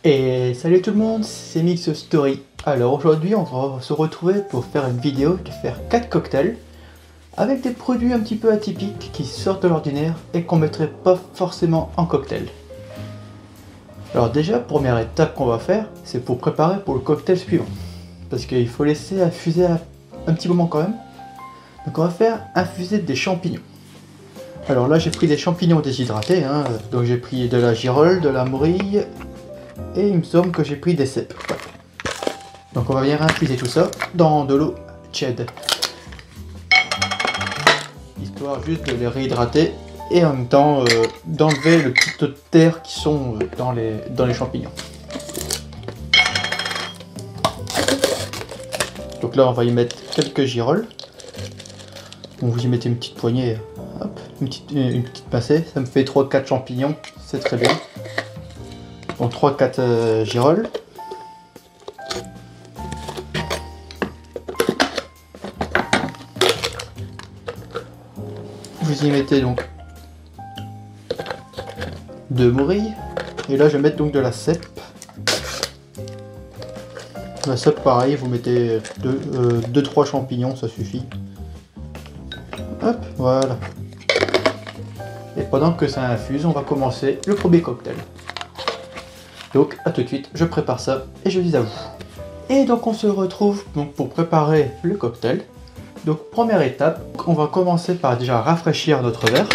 Et salut tout le monde, c'est Mix Story. Alors aujourd'hui on va se retrouver pour faire une vidéo de faire 4 cocktails avec des produits un petit peu atypiques qui sortent de l'ordinaire et qu'on mettrait pas forcément en cocktail. Alors déjà, première étape qu'on va faire, c'est pour préparer pour le cocktail suivant. Parce qu'il faut laisser infuser un petit moment quand même. Donc on va faire infuser des champignons. Alors là j'ai pris des champignons déshydratés, donc j'ai pris de la girole, de la morille, et il me semble que j'ai pris des cèpes. Ouais. Donc on va venir infuser tout ça dans de l'eau tiède. Histoire juste de les réhydrater et en même temps d'enlever le petit taux de terre qui sont dans les champignons. Donc là on va y mettre quelques girolles. Donc vous y mettez une petite poignée, hop, une petite pincée, ça me fait 3-4 champignons, c'est très bien. Donc 3-4 girolles. Vous y mettez donc 2 morilles. Et là je vais mettre donc de la cèpe. La cèpe pareil, vous mettez 2-3 champignons, ça suffit. Hop, voilà. Et pendant que ça infuse, on va commencer le premier cocktail. Donc à tout de suite, je prépare ça et je dis à vous. Et donc on se retrouve donc pour préparer le cocktail. Donc première étape, on va commencer par déjà rafraîchir notre verre.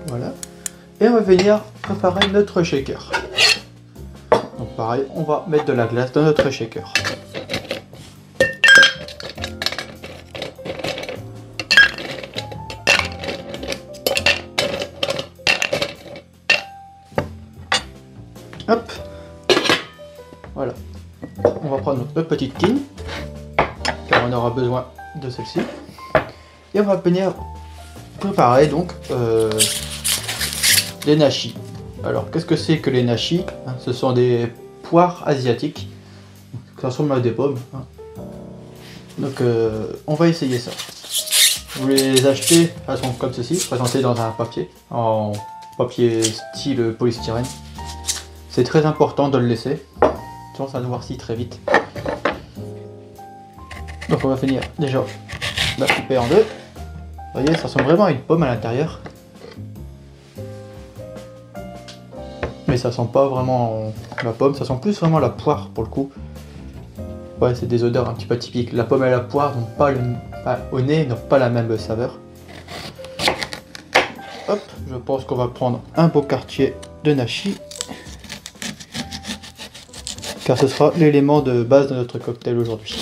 Voilà. Et on va venir préparer notre shaker. Donc pareil, on va mettre de la glace dans notre shaker. Hop, voilà. On va prendre notre petite tine, car on aura besoin de celle-ci. Et on va venir préparer donc les nashi. Alors qu'est-ce que c'est que les nashi? Ce sont des poires asiatiques. Ça ressemble à des pommes. Donc on va essayer ça. Vous les achetez, elles sont comme ceci, présentées dans un papier, en papier style polystyrène. C'est très important de le laisser, sinon ça noircit très vite. Donc on va finir déjà la couper en deux. Vous voyez, ça ressemble vraiment à une pomme à l'intérieur. Mais ça sent pas vraiment la pomme, ça sent plus vraiment la poire pour le coup. Ouais, c'est des odeurs un petit peu typiques. La pomme et la poire n'ont pas au nez, n'ont pas la même saveur. Hop, je pense qu'on va prendre un beau quartier de nashi. Car ce sera l'élément de base de notre cocktail aujourd'hui.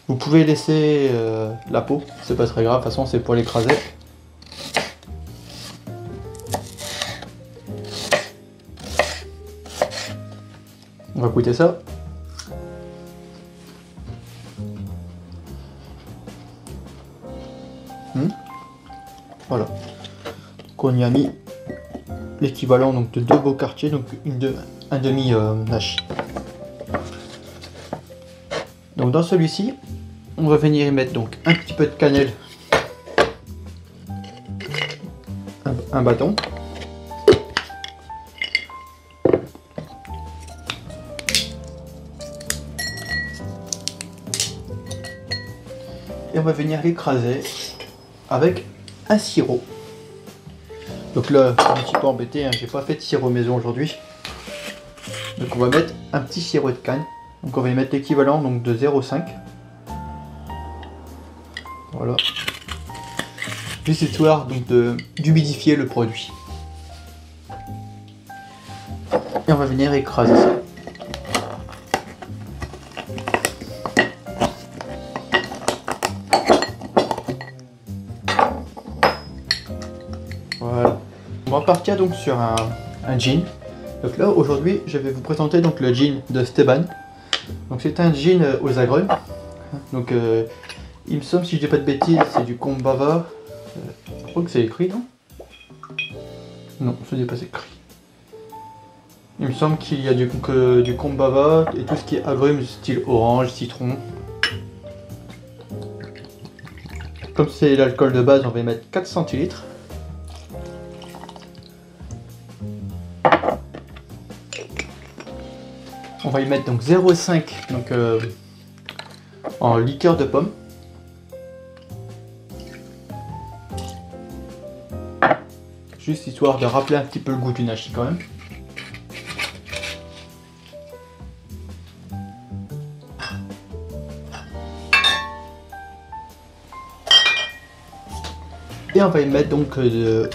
Vous pouvez laisser la peau, c'est pas très grave, de toute façon c'est pour l'écraser. On va goûter ça. Voilà. Donc on y a mis l'équivalent donc de 2 beaux quartiers, donc un demi nashi. Donc dans celui-ci, on va venir y mettre donc un petit peu de cannelle, un bâton, et on va venir l'écraser avec un sirop. Donc là, je suis un petit peu embêté, j'ai pas fait de sirop maison aujourd'hui. Donc on va mettre un petit sirop de canne. Donc on va y mettre l'équivalent donc de 0,5. Voilà. Juste histoire donc d'humidifier le produit. Et on va venir écraser ça. Voilà. On va partir donc sur un gin. Donc là aujourd'hui je vais vous présenter donc le gin de Esteban. Donc c'est un gin aux agrumes. Donc il me semble, si je dis pas de bêtises, c'est du Kombava. Je crois que c'est écrit, non? Non, ce n'est pas écrit. Il me semble qu'il y a du kombava et tout ce qui est agrumes style orange, citron. Comme c'est l'alcool de base, on va y mettre 4 centilitres. On va y mettre donc 0,5 en liqueur de pomme. Juste histoire de rappeler un petit peu le goût du nashi quand même. Et on va y mettre donc de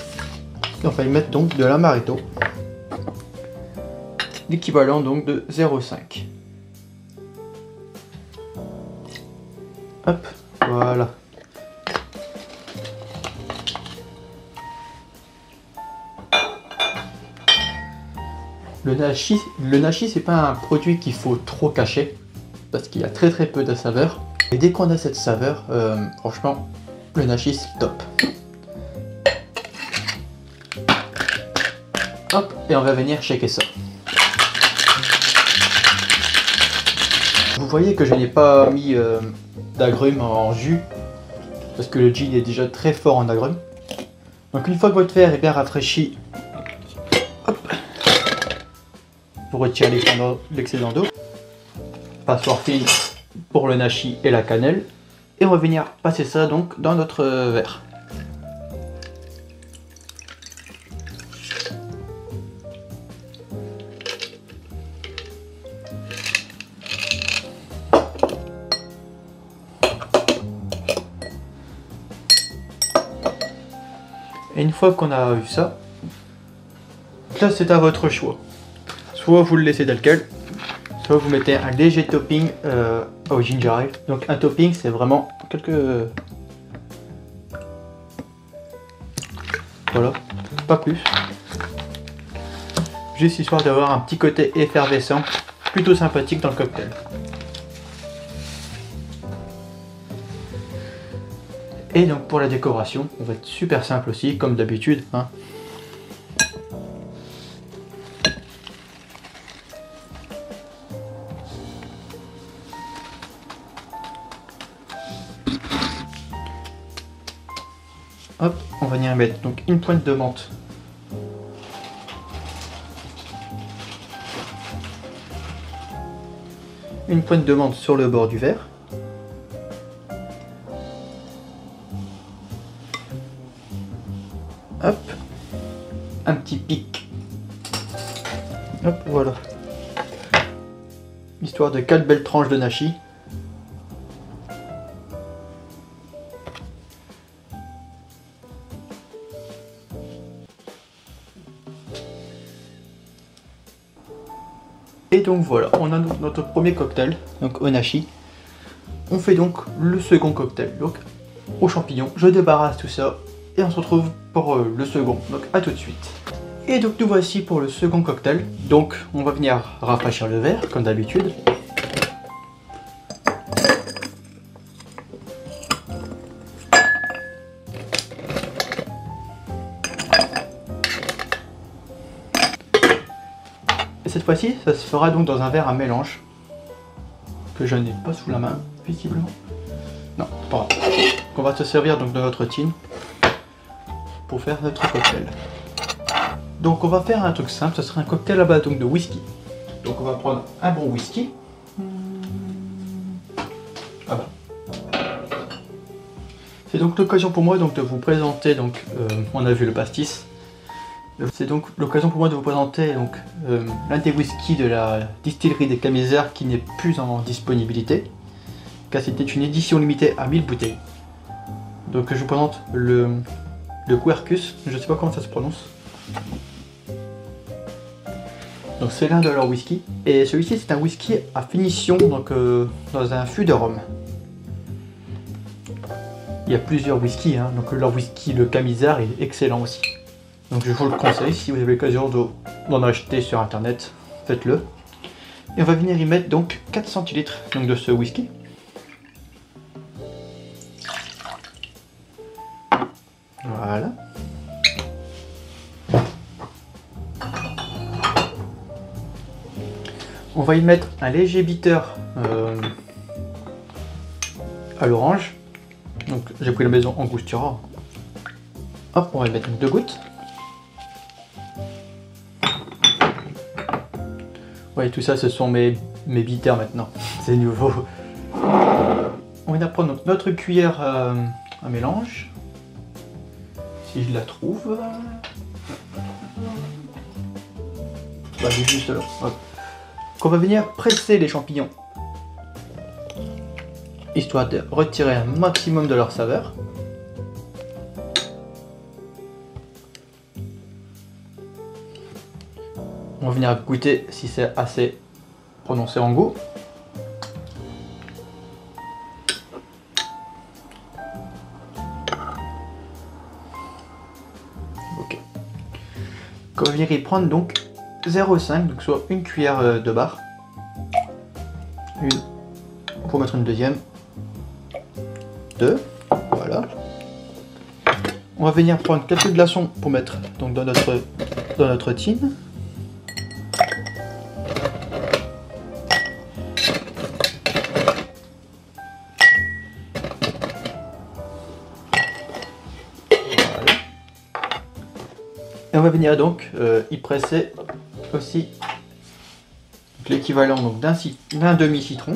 l'amaretto, l'équivalent donc de 0,5. Hop, voilà. Le nashi c'est pas un produit qu'il faut trop cacher parce qu'il y a très peu de saveur. Et dès qu'on a cette saveur, franchement, le nashi c'est top. Hop, et on va venir shaker ça. Vous voyez que je n'ai pas mis d'agrumes en jus parce que le gin est déjà très fort en agrumes. Donc une fois que votre verre est bien rafraîchi, hop, vous retirez l'excédent d'eau. Passoire fine pour le nashi et la cannelle. Et on va venir passer ça donc dans notre verre. Et une fois qu'on a eu ça, là c'est à votre choix. Soit vous le laissez tel quel, soit vous mettez un léger topping au ginger ale. Donc un topping c'est vraiment quelques... Voilà, pas plus. Juste histoire d'avoir un petit côté effervescent, plutôt sympathique dans le cocktail. Et donc pour la décoration, on va être super simple aussi, comme d'habitude. Hein. Hop, on va venir mettre donc une pointe de menthe. Une pointe de menthe sur le bord du verre. Hop, un petit pic. Hop, voilà. Histoire de 4 belles tranches de nashi. Et donc voilà, on a notre premier cocktail, donc au nashi. On fait donc le second cocktail, donc aux champignons. Je débarrasse tout ça et on se retrouve pour le second, donc à tout de suite. Et donc nous voici pour le second cocktail. Donc on va venir rafraîchir le verre comme d'habitude. Et cette fois-ci, ça se fera donc dans un verre à mélange que je n'ai pas sous la main, visiblement. Non, pas grave. On va se servir donc de notre tin pour faire notre cocktail. Donc on va faire un truc simple, ce sera un cocktail à base donc de whisky. Donc on va prendre un bon whisky. Voilà. C'est donc l'occasion pour moi donc de vous présenter, donc on a vu le pastis. C'est donc l'occasion pour moi de vous présenter donc l'un des whiskies de la distillerie des Camisards qui n'est plus en disponibilité, car c'était une édition limitée à 1000 bouteilles. Donc je vous présente le Quercus, je ne sais pas comment ça se prononce. Donc c'est l'un de leurs whisky, et celui-ci c'est un whisky à finition donc dans un fût de rhum. Il y a plusieurs whiskies, hein, donc leur whisky, le Camisard, est excellent aussi. Donc je vous le conseille, si vous avez l'occasion d'en acheter sur internet, faites-le. Et on va venir y mettre donc 4 centilitres donc, de ce whisky. Voilà. On va y mettre un léger bitter à l'orange. Donc j'ai pris la maison Angostura. Hop, on va y mettre 2 gouttes. Oui, tout ça, ce sont mes bitters maintenant. C'est nouveau. On va prendre notre cuillère à mélange. Si je la trouve. Bah, elle est juste là. Hop. On va venir presser les champignons. Histoire de retirer un maximum de leur saveur. On va venir goûter si c'est assez prononcé en goût. Ok. On va venir y prendre donc 0,5, donc soit une cuillère de bar. On peut mettre une deuxième. 2, voilà. On va venir prendre quelques glaçons pour mettre donc dans notre tin. Et on va venir donc y presser aussi l'équivalent d'un demi-citron.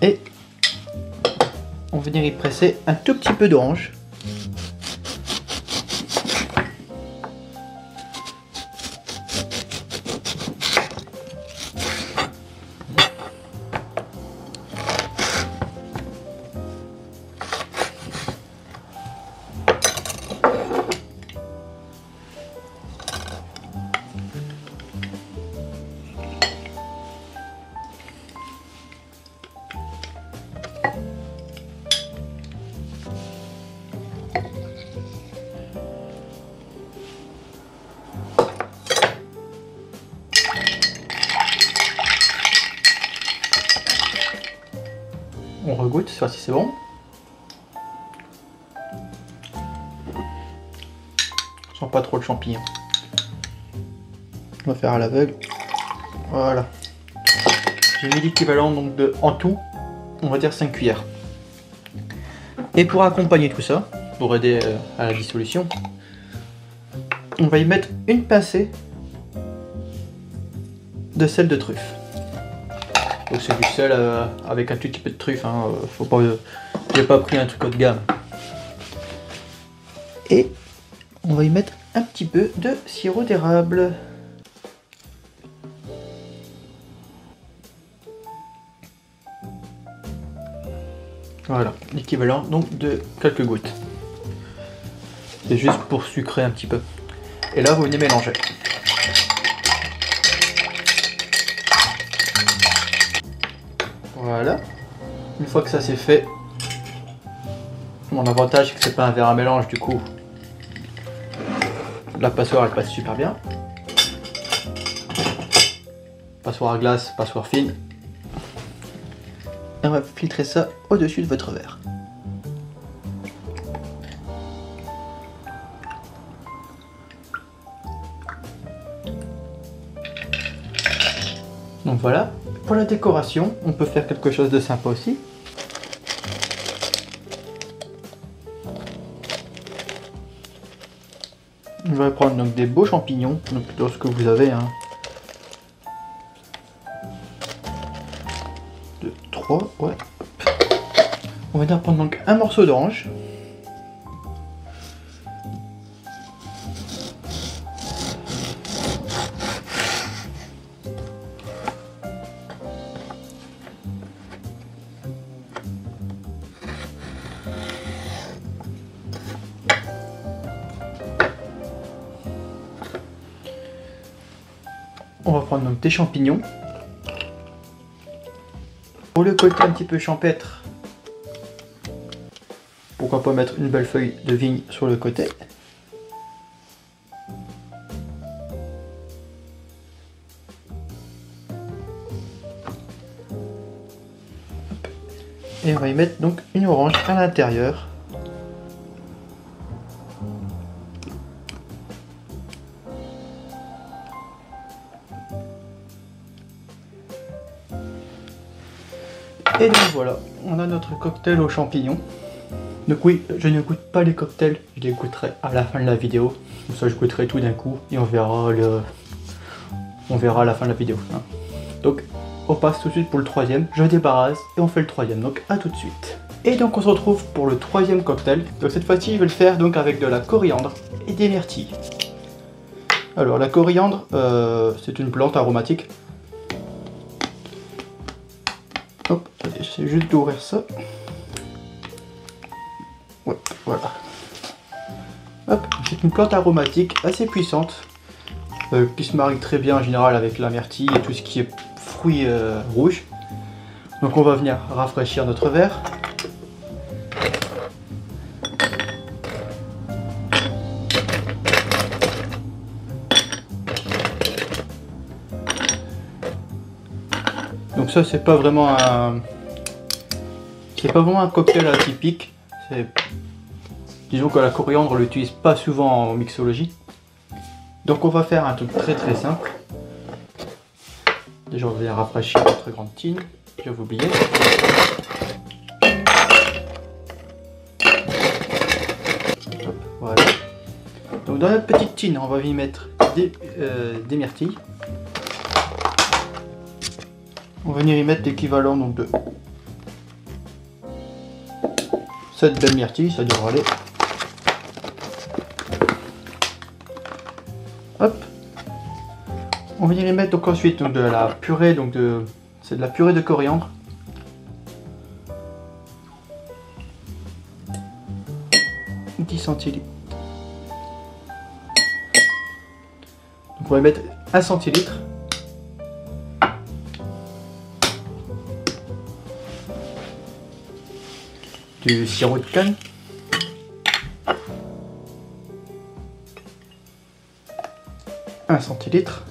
Et on va venir y presser un tout petit peu d'orange. On regoute, voir si c'est bon. Je sens pas trop le champignon. On va faire à l'aveugle. Voilà. J'ai mis l'équivalent donc en tout, on va dire 5 cuillères. Et pour accompagner tout ça, pour aider à la dissolution, on va y mettre une pincée de sel de truffe. Donc c'est du sel avec un tout petit peu de truffe, hein. Faut pas, j'ai pas pris un truc haut de gamme. Et on va y mettre un petit peu de sirop d'érable. Voilà, l'équivalent donc de quelques gouttes. C'est juste pour sucrer un petit peu. Et là vous venez mélanger. Voilà. Une fois que ça c'est fait, mon avantage c'est que c'est pas un verre à mélange, du coup la passoire elle passe super bien. Passoire à glace, passoire fine. Et on va filtrer ça au-dessus de votre verre. Donc voilà, pour la décoration, on peut faire quelque chose de sympa aussi. On va prendre donc des beaux champignons, donc lorsque vous avez un 2, 3, ouais. On va venir prendre donc un morceau d'orange. On va prendre donc des champignons. Pour le côté un petit peu champêtre, pourquoi pas mettre une belle feuille de vigne sur le côté. Et on va y mettre donc une orange à l'intérieur. Et donc voilà, on a notre cocktail aux champignons. Donc oui, je ne goûte pas les cocktails, je les goûterai à la fin de la vidéo. Comme ça je goûterai tout d'un coup et on verra à la fin de la vidéo. Hein. Donc on passe tout de suite pour le troisième, je débarrasse et on fait le troisième, donc à tout de suite. Et donc on se retrouve pour le troisième cocktail. Donc cette fois-ci je vais le faire donc avec de la coriandre et des myrtilles. Alors la coriandre, c'est une plante aromatique. Hop, j'essaie juste d'ouvrir ça. Ouais, voilà. Hop, c'est une plante aromatique assez puissante qui se marie très bien en général avec la myrtille et tout ce qui est fruits rouges. Donc on va venir rafraîchir notre verre. Donc ça c'est pas vraiment un cocktail atypique. Disons que la coriandre on l'utilise pas souvent en mixologie. Donc on va faire un truc très simple. Déjà on va rafraîchir notre grande tine. J'avais oublié. Hop, voilà. Donc dans notre petite tine on va y mettre des myrtilles. On va venir y mettre l'équivalent donc de 7 belles myrtilles, ça devrait aller. Hop. On va venir y mettre donc ensuite donc de la purée, donc c'est de la purée de coriandre. « 10 centilitres. Donc on va y mettre 1 centilitre. Du sirop de canne. Un centilitre.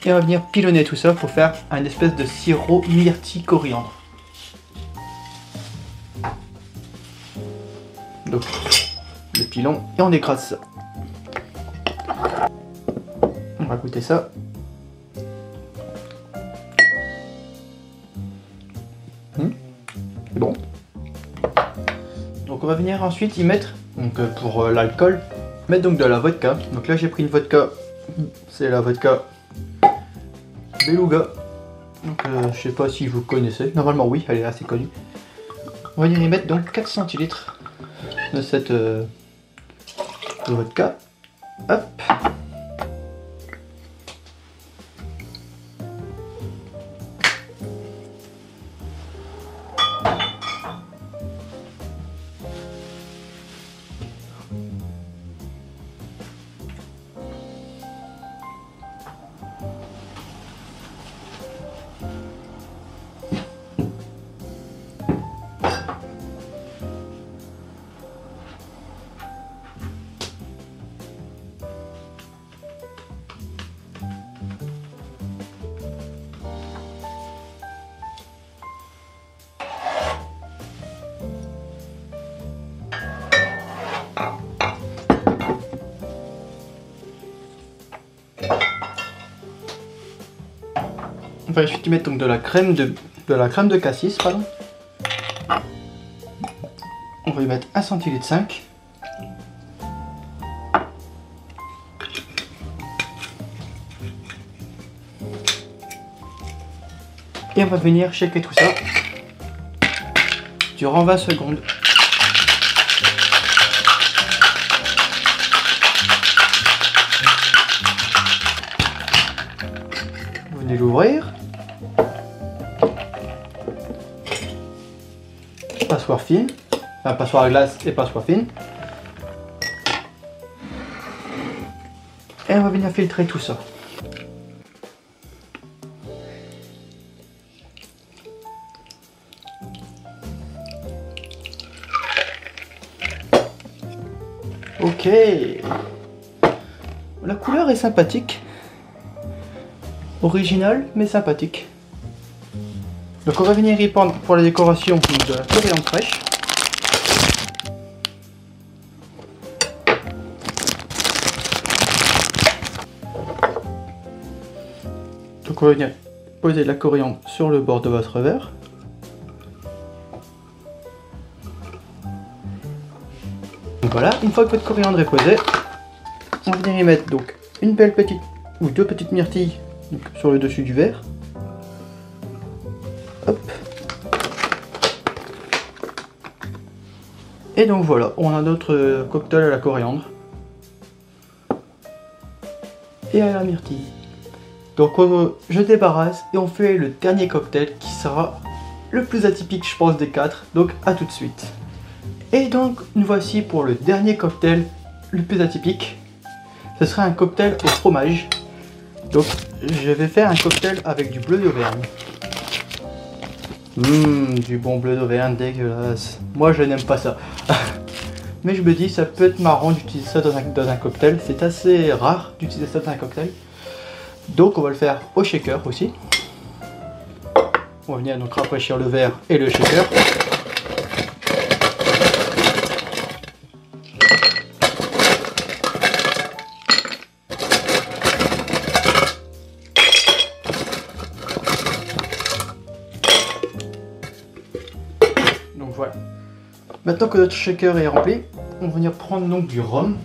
Et on va venir pilonner tout ça pour faire un espèce de sirop myrtille coriandre. Donc le pilon et on écrase ça. On va goûter ça. C'est bon. Donc on va venir ensuite y mettre, donc pour l'alcool, mettre donc de la vodka. Donc là j'ai pris une vodka, c'est la vodka Beluga. Donc je sais pas si vous connaissez, normalement oui, elle est assez connue. On va venir y mettre donc 4 centilitres de cette de vodka. Hop. On va ensuite y mettre donc de la crème de cassis, pardon. On va y mettre 1 centilitre 5. Et on va venir shaker tout ça durant 20 secondes. Vous venez l'ouvrir. Passoire fine, enfin passoire à glace et passoire fine. Et on va venir filtrer tout ça. Ok. La couleur est sympathique. Original mais sympathique. Donc on va venir y prendre pour la décoration de la coriandre fraîche. Donc on va venir poser la coriandre sur le bord de votre verre. Donc voilà, une fois que votre coriandre est posée, on va venir y mettre donc une belle petite ou deux petites myrtilles donc, sur le dessus du verre. Hop. Et donc voilà, on a notre cocktail à la coriandre et à la myrtille. Donc je débarrasse et on fait le dernier cocktail qui sera le plus atypique je pense des quatre. Donc à tout de suite. Et donc nous voici pour le dernier cocktail le plus atypique. Ce sera un cocktail au fromage. Donc je vais faire un cocktail avec du bleu d'Auvergne. Du bon bleu d'Auvergne dégueulasse. Moi je n'aime pas ça. Mais je me dis ça peut être marrant d'utiliser ça dans un cocktail. C'est assez rare d'utiliser ça dans un cocktail. Donc on va le faire au shaker aussi. On va venir donc rafraîchir le verre et le shaker. Donc voilà. Maintenant que notre shaker est rempli, on va venir prendre donc du rhum.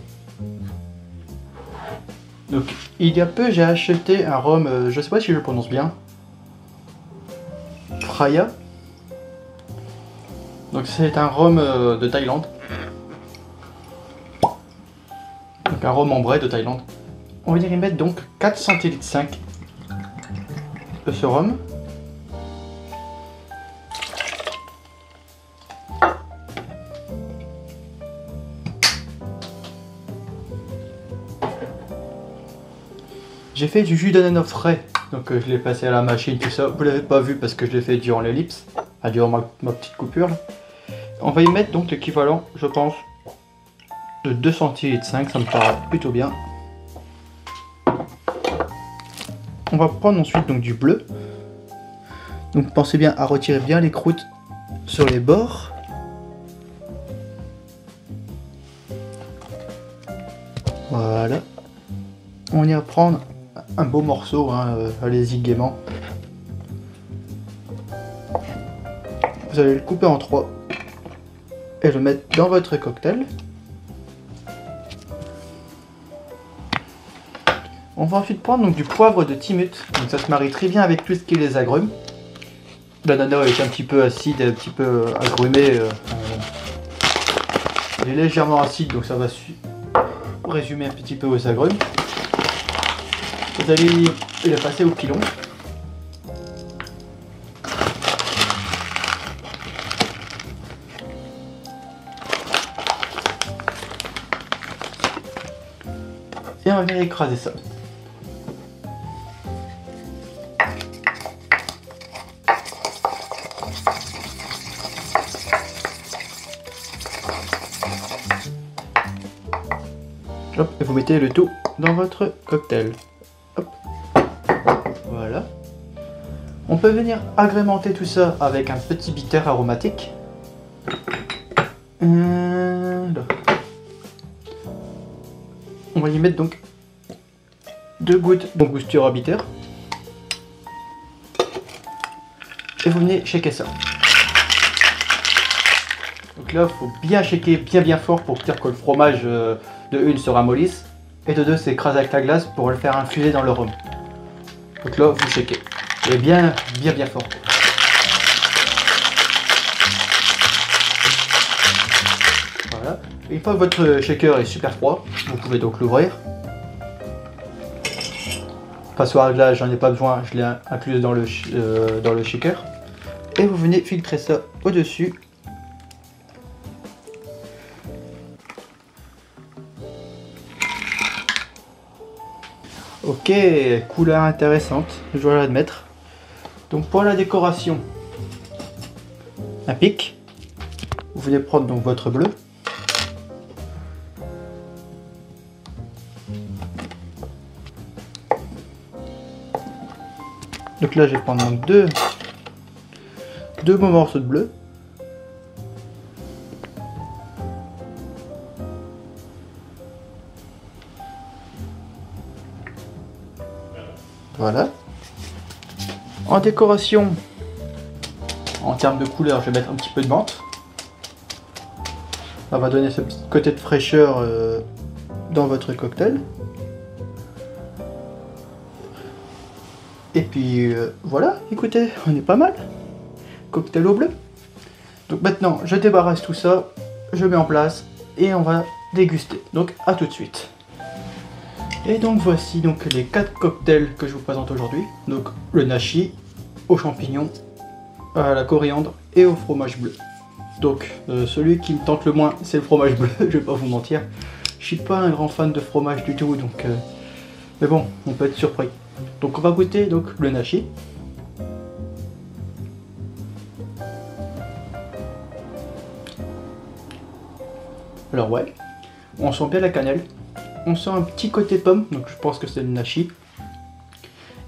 Donc il y a peu j'ai acheté un rhum, je sais pas si je le prononce bien. Fraya. Donc c'est un rhum de Thaïlande. Donc un rhum ambré de Thaïlande. On va y mettre donc 4 centilitres 5 de ce rhum. J'ai fait du jus d'ananas frais, donc je l'ai passé à la machine, tout ça. Vous l'avez pas vu parce que je l'ai fait durant l'ellipse, durant ma petite coupure. Là. On va y mettre donc l'équivalent, je pense, de 2 centilitres 5, ça me paraît plutôt bien. On va prendre ensuite donc du bleu. Donc pensez bien à retirer bien les croûtes sur les bords. Voilà. On y va prendre un beau morceau, hein, allez-y gaiement. Vous allez le couper en 3 et le mettre dans votre cocktail. On va ensuite prendre donc, du poivre de Timut, donc ça se marie très bien avec tout ce qui est les agrumes. L'ananas est un petit peu acide, un petit peu agrumé. Il est légèrement acide, donc ça va résumer un petit peu aux agrumes. Vous allez le passer au pilon. Et on va venir écraser ça. Hop, et vous mettez le tout dans votre cocktail. Hop. Voilà. On peut venir agrémenter tout ça avec un petit bitter aromatique. Là. On va y mettre donc 2 gouttes d'angostura bitter. Et vous venez shaker ça. Donc là, il faut bien shaker bien fort pour dire que le fromage de une se ramollisse. Et de deux, c'est écraser avec la glace pour le faire infuser dans le rhum. Donc là, vous shakez. Et bien fort. Voilà. Et une fois que votre shaker est super froid, vous pouvez donc l'ouvrir. Passoire à glace, j'en ai pas besoin, je l'ai incluse dans le shaker. Et vous venez filtrer ça au-dessus. Ok, couleur intéressante, je dois l'admettre. Donc pour la décoration, un pic. Vous venez prendre donc votre bleu. Donc là je vais prendre donc deux beaux morceaux de bleu. Voilà. En décoration, en termes de couleur, je vais mettre un petit peu de menthe. Ça va donner ce petit côté de fraîcheur dans votre cocktail. Et puis voilà, écoutez, on est pas mal. Cocktail au bleu. Donc maintenant, je débarrasse tout ça, je mets en place et on va déguster. Donc à tout de suite. Et donc voici donc les 4 cocktails que je vous présente aujourd'hui. Donc le nashi, aux champignons, à la coriandre et au fromage bleu. Donc celui qui me tente le moins, c'est le fromage bleu, je vais pas vous mentir. Je suis pas un grand fan de fromage du tout, donc mais bon, on peut être surpris. Donc on va goûter donc le nashi. Alors ouais, on sent bien la cannelle. On sent un petit côté pomme, donc je pense que c'est le nashi.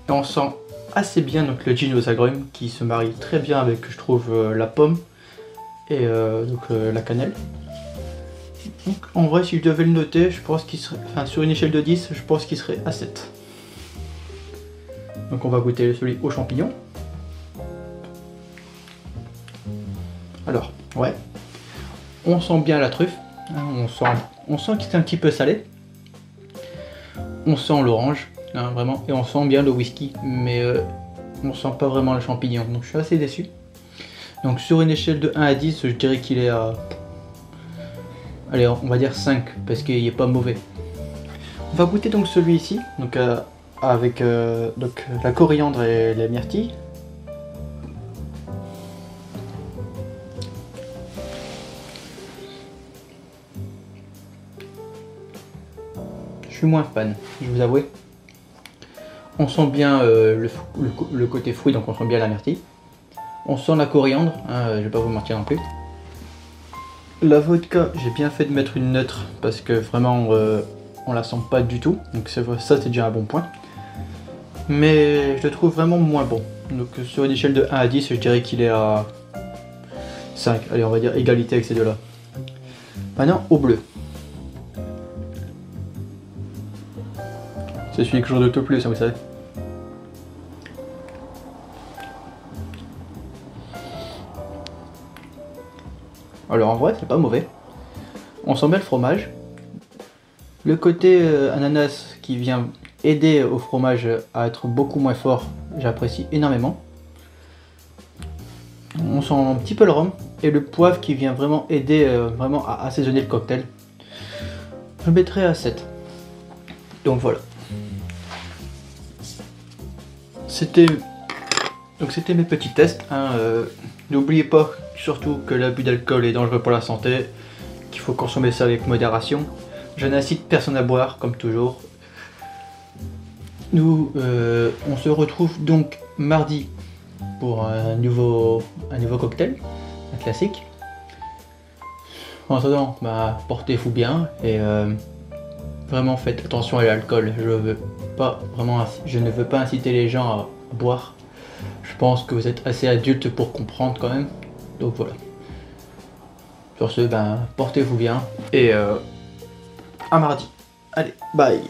Et on sent assez bien donc le gin aux agrumes qui se marie très bien avec, je trouve, la pomme et la cannelle. Donc en vrai, si je devais le noter, je pense qu'il serait, enfin sur une échelle de 10, je pense qu'il serait à 7. Donc on va goûter celui aux champignons. Alors, ouais, on sent bien la truffe, hein, on sent qu'il est un petit peu salé. On sent l'orange, hein, vraiment, et on sent bien le whisky, mais on sent pas vraiment le champignon, donc je suis assez déçu. Donc sur une échelle de 1 à 10, je dirais qu'il est à... Allez, on va dire 5, parce qu'il est pas mauvais. On va goûter donc celui-ci, donc avec donc, la coriandre et la myrtille. Je suis moins fan, je vous avoue. On sent bien le côté fruit, donc on sent bien la myrtille. On sent la coriandre, hein, je vais pas vous mentir non plus. La vodka, j'ai bien fait de mettre une neutre parce que vraiment on la sent pas du tout, donc ça c'est déjà un bon point. Mais je le trouve vraiment moins bon. Donc sur une échelle de 1 à 10, je dirais qu'il est à 5. Allez, on va dire égalité avec ces deux-là. Maintenant, au bleu. C'est celui que je redoute le plus, hein, vous savez. Alors en vrai, c'est pas mauvais. On sent bien le fromage. Le côté ananas qui vient aider au fromage à être beaucoup moins fort, j'apprécie énormément. On sent un petit peu le rhum et le poivre qui vient vraiment aider vraiment à assaisonner le cocktail. Je le mettrai à 7. Donc voilà. C'était mes petits tests. Hein, n'oubliez pas surtout que l'abus d'alcool est dangereux pour la santé, qu'il faut consommer ça avec modération. Je n'incite personne à boire, comme toujours. Nous, on se retrouve donc mardi pour un nouveau cocktail, un classique. En attendant, bah, portez-vous bien et vraiment faites attention à l'alcool. Je ne veux pas inciter les gens à boire. Je pense que vous êtes assez adulte pour comprendre quand même. Donc voilà. Sur ce, ben, portez-vous bien et à mardi. Allez, bye.